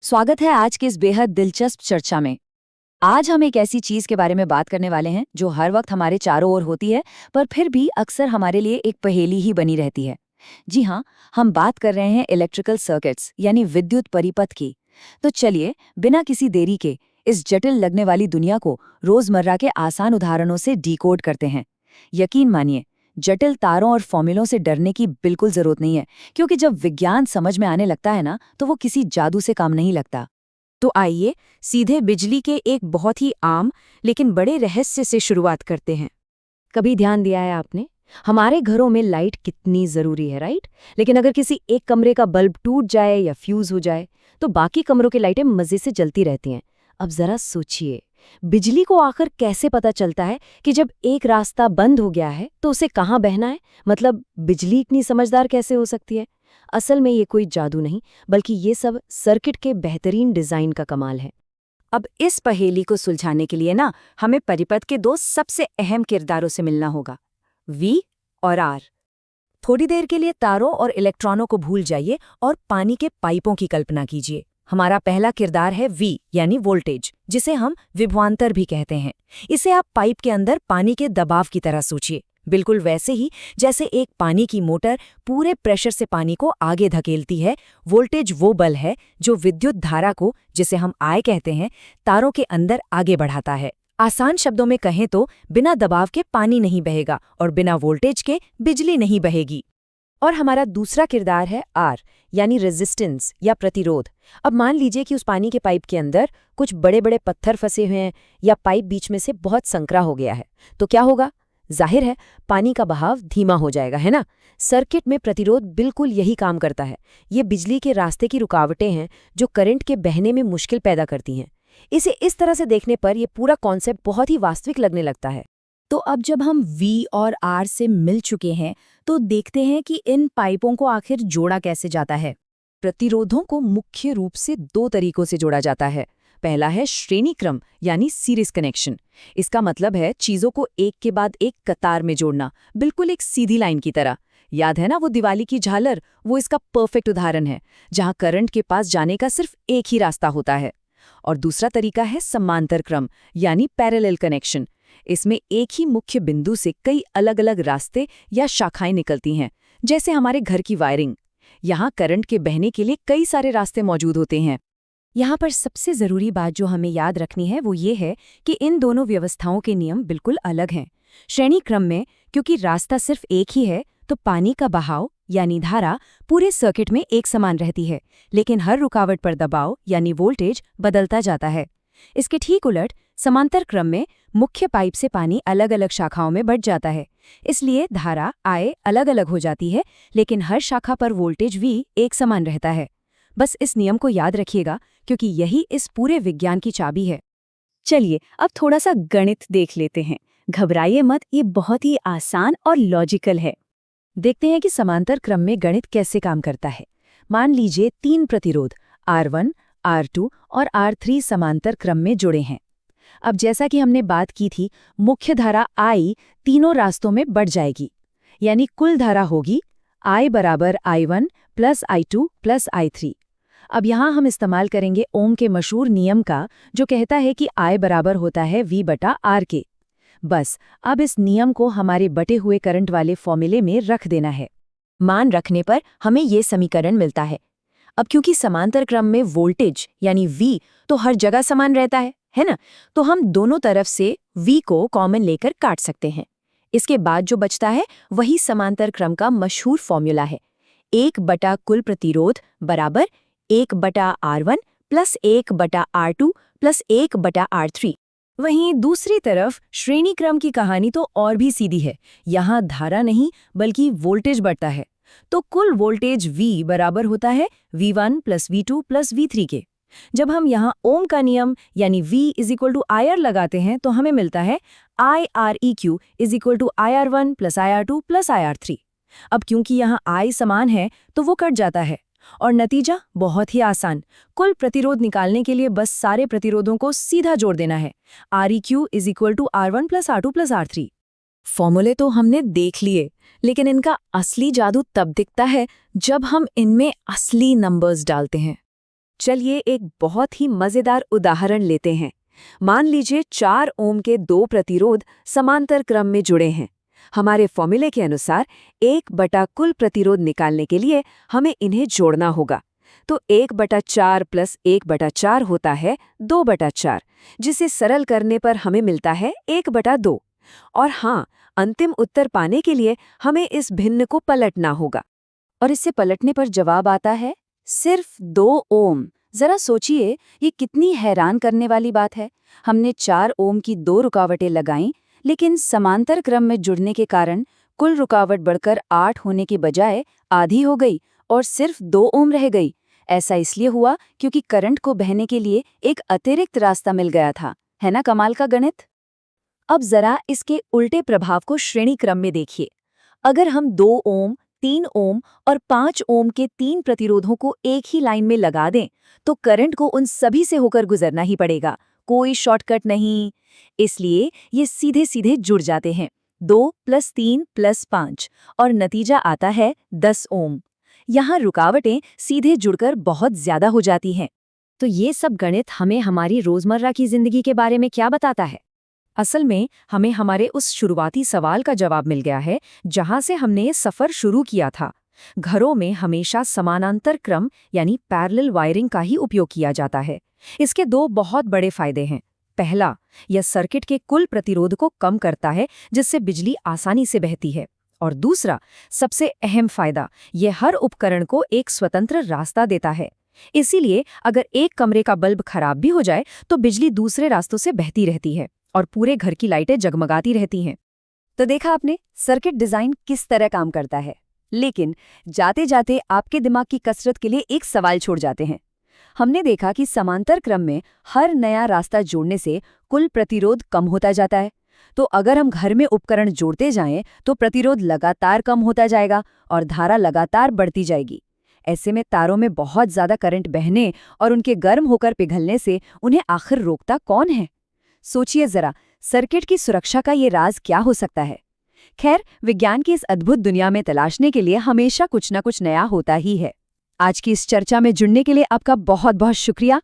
स्वागत है आज की इस बेहद दिलचस्प चर्चा में। आज हम एक ऐसी चीज के बारे में बात करने वाले हैं जो हर वक्त हमारे चारों ओर होती है, पर फिर भी अक्सर हमारे लिए एक पहेली ही बनी रहती है। जी हाँ, हम बात कर रहे हैं इलेक्ट्रिकल सर्किट्स यानी विद्युत परिपथ की। तो चलिए, बिना किसी देरी के इस जटिल लगने वाली दुनिया को रोजमर्रा के आसान उदाहरणों से डिकोड करते हैं। यकीन मानिए, जटिल तारों और फॉर्मूलों से डरने की बिल्कुल जरूरत नहीं है, क्योंकि जब विज्ञान समझ में आने लगता है ना, तो वो किसी जादू से काम नहीं लगता। तो आइए सीधे बिजली के एक बहुत ही आम लेकिन बड़े रहस्य से शुरुआत करते हैं। कभी ध्यान दिया है आपने, हमारे घरों में लाइट कितनी जरूरी है, राइट? लेकिन अगर किसी एक कमरे का बल्ब टूट जाए या फ्यूज हो जाए तो बाकी कमरों की लाइटें मजे से जलती रहती हैं। अब जरा सोचिए, बिजली को आखिर कैसे पता चलता है कि जब एक रास्ता बंद हो गया है तो उसे कहाँ बहना है? मतलब बिजली इतनी समझदार कैसे हो सकती है? असल में ये कोई जादू नहीं, बल्कि ये सब सर्किट के बेहतरीन डिजाइन का कमाल है। अब इस पहेली को सुलझाने के लिए ना हमें परिपथ के दो सबसे अहम किरदारों से मिलना होगा, वी और आर। थोड़ी देर के लिए तारों और इलेक्ट्रॉनों को भूल जाइए और पानी के पाइपों की कल्पना कीजिए। हमारा पहला किरदार है वी यानी वोल्टेज, जिसे हम विभवांतर भी कहते हैं। इसे आप पाइप के अंदर पानी के दबाव की तरह सोचिए, बिल्कुल वैसे ही जैसे एक पानी की मोटर पूरे प्रेशर से पानी को आगे धकेलती है। वोल्टेज वो बल है जो विद्युत धारा को, जिसे हम I कहते हैं, तारों के अंदर आगे बढ़ाता है। आसान शब्दों में कहें तो बिना दबाव के पानी नहीं बहेगा और बिना वोल्टेज के बिजली नहीं बहेगी। और हमारा दूसरा किरदार है आर यानी रेजिस्टेंस या प्रतिरोध। अब मान लीजिए कि उस पानी के पाइप के अंदर कुछ बड़े बड़े पत्थर फंसे हुए हैं या पाइप बीच में से बहुत संकरा हो गया है, तो क्या होगा? जाहिर है, पानी का बहाव धीमा हो जाएगा, है ना? सर्किट में प्रतिरोध बिल्कुल यही काम करता है। ये बिजली के रास्ते की रुकावटें हैं जो करंट के बहने में मुश्किल पैदा करती हैं। इसे इस तरह से देखने पर यह पूरा कॉन्सेप्ट बहुत ही वास्तविक लगने लगता है। तो अब जब हम वी और आर से मिल चुके हैं, तो देखते हैं कि इन पाइपों को आखिर जोड़ा कैसे जाता है। प्रतिरोधों को मुख्य रूप से दो तरीकों से जोड़ा जाता है। पहला है श्रेणी क्रम यानी सीरीज कनेक्शन। इसका मतलब है चीजों को एक के बाद एक कतार में जोड़ना, बिल्कुल एक सीधी लाइन की तरह। याद है ना वो दिवाली की झालर? वो इसका परफेक्ट उदाहरण है, जहां करंट के पास जाने का सिर्फ एक ही रास्ता होता है। और दूसरा तरीका है समांतर क्रम यानी पैरेलल कनेक्शन। इसमें एक ही मुख्य बिंदु से कई अलग अलग रास्ते या शाखाएं निकलती हैं, जैसे हमारे घर की वायरिंग। यहाँ करंट के बहने के लिए कई सारे रास्ते मौजूद होते हैं। यहाँ पर सबसे जरूरी बात जो हमें याद रखनी है वो ये है कि इन दोनों व्यवस्थाओं के नियम बिल्कुल अलग हैं। श्रेणी क्रम में क्योंकि रास्ता सिर्फ एक ही है, तो पानी का बहाव यानी धारा पूरे सर्किट में एक समान रहती है, लेकिन हर रुकावट पर दबाव यानी वोल्टेज बदलता जाता है। इसके ठीक उलट समांतर क्रम में मुख्य पाइप से पानी अलग अलग शाखाओं में बढ़ जाता है, इसलिए धारा I अलग अलग हो जाती है, लेकिन हर शाखा पर वोल्टेज V एक समान रहता है। बस इस नियम को याद रखिएगा, क्योंकि यही इस पूरे विज्ञान की चाबी है। चलिए अब थोड़ा सा गणित देख लेते हैं। घबराइए मत, ये बहुत ही आसान और लॉजिकल है। देखते हैं कि समांतर क्रम में गणित कैसे काम करता है। मान लीजिए 3 प्रतिरोध R1, R2 और R3 समांतर क्रम में जुड़े हैं। अब जैसा कि हमने बात की थी, मुख्य धारा I तीनों रास्तों में बढ़ जाएगी, यानी कुल धारा होगी I बराबर I1 plus I2 plus I3। अब यहाँ हम इस्तेमाल करेंगे ओम के मशहूर नियम का, जो कहता है कि I बराबर होता है V बटा R के। बस अब इस नियम को हमारे बटे हुए करंट वाले फॉर्मूले में रख देना है। मान रखने पर हमें ये समीकरण मिलता है। अब क्योंकि समांतर क्रम में वोल्टेज यानी V तो हर जगह समान रहता है ना? तो हम दोनों तरफ से V को कॉमन लेकर काट सकते हैं। इसके बाद जो बचता है वही समांतर क्रम का मशहूर फॉर्मूला है, 1 बटा कुल प्रतिरोध बराबर 1 बटा R1 प्लस 1 बटा R2 प्लस 1 बटा R3। वहीं दूसरी तरफ श्रेणी क्रम की कहानी तो और भी सीधी है। यहाँ धारा नहीं बल्कि वोल्टेज बढ़ता है, तो कुल वोल्टेज V बराबर होता है V1 plus V2 plus V3 के। जब हम यहाँ ओम का नियम यानी V is equal to IR लगाते हैं, तो हमें मिलता है IREQ is equal to IR1 plus IR2 plus IR3। अब क्योंकि यहाँ I समान है तो वो कट जाता है, और नतीजा बहुत ही आसान। कुल प्रतिरोध निकालने के लिए बस सारे प्रतिरोधों को सीधा जोड़ देना है, REQ is equal to R1 plus R2 plus R3। फॉर्मूले तो हमने देख लिए, लेकिन इनका असली जादू तब दिखता है जब हम इनमें असली नंबर्स डालते हैं। चलिए एक बहुत ही मजेदार उदाहरण लेते हैं। मान लीजिए 4 ओम के 2 प्रतिरोध समांतर क्रम में जुड़े हैं। हमारे फॉर्मूले के अनुसार 1 बटा कुल प्रतिरोध निकालने के लिए हमें इन्हें जोड़ना होगा। तो 1/4 प्लस 1/4 होता है 2/4, जिसे सरल करने पर हमें मिलता है 1/2। और हाँ, अंतिम उत्तर पाने के लिए हमें इस भिन्न को पलटना होगा। और इससे पलटने पर जवाब आता है सिर्फ 2 ओम। जरा सोचिए, ये कितनी हैरान करने वाली बात है। हमने 4 ओम की 2 रुकावटें लगाईं, लेकिन समांतर क्रम में जुड़ने के कारण कुल रुकावट बढ़कर 8 होने के बजाय आधी हो गई और सिर्फ 2 ओम रह गई। ऐसा इसलिए हुआ क्योंकि करंट को बहने के लिए एक अतिरिक्त रास्ता मिल गया था। है ना कमाल का गणित? अब जरा इसके उल्टे प्रभाव को श्रेणी क्रम में देखिए। अगर हम 2 ओम, 3 ओम और 5 ओम के 3 प्रतिरोधों को एक ही लाइन में लगा दें, तो करंट को उन सभी से होकर गुजरना ही पड़ेगा। कोई शॉर्टकट नहीं। इसलिए ये सीधे सीधे जुड़ जाते हैं, 2 + 3 + 5, और नतीजा आता है 10 ओम। यहाँ रुकावटें सीधे जुड़कर बहुत ज्यादा हो जाती हैं। तो ये सब गणित हमें हमारी रोजमर्रा की जिंदगी के बारे में क्या बताता है? असल में हमें हमारे उस शुरुआती सवाल का जवाब मिल गया है जहां से हमने ये सफर शुरू किया था। घरों में हमेशा समानांतर क्रम यानी पैरेलल वायरिंग का ही उपयोग किया जाता है। इसके 2 बहुत बड़े फायदे हैं। पहला, यह सर्किट के कुल प्रतिरोध को कम करता है, जिससे बिजली आसानी से बहती है। और दूसरा, सबसे अहम फायदा, यह हर उपकरण को एक स्वतंत्र रास्ता देता है। इसीलिए अगर एक कमरे का बल्ब खराब भी हो जाए तो बिजली दूसरे रास्तों से बहती रहती है और पूरे घर की लाइटें जगमगाती रहती हैं। तो देखा आपने सर्किट डिजाइन किस तरह काम करता है। लेकिन जाते जाते आपके दिमाग की कसरत के लिए एक सवाल छोड़ जाते हैं। हमने देखा कि समांतर क्रम में हर नया रास्ता जोड़ने से कुल प्रतिरोध कम होता जाता है। तो अगर हम घर में उपकरण जोड़ते जाएं तो प्रतिरोध लगातार कम होता जाएगा और धारा लगातार बढ़ती जाएगी। ऐसे में तारों में बहुत ज्यादा करंट बहने और उनके गर्म होकर पिघलने से उन्हें आखिर रोकता कौन है? सोचिए जरा, सर्किट की सुरक्षा का ये राज क्या हो सकता है? खैर, विज्ञान की इस अद्भुत दुनिया में तलाशने के लिए हमेशा कुछ न कुछ नया होता ही है। आज की इस चर्चा में जुड़ने के लिए आपका बहुत बहुत शुक्रिया।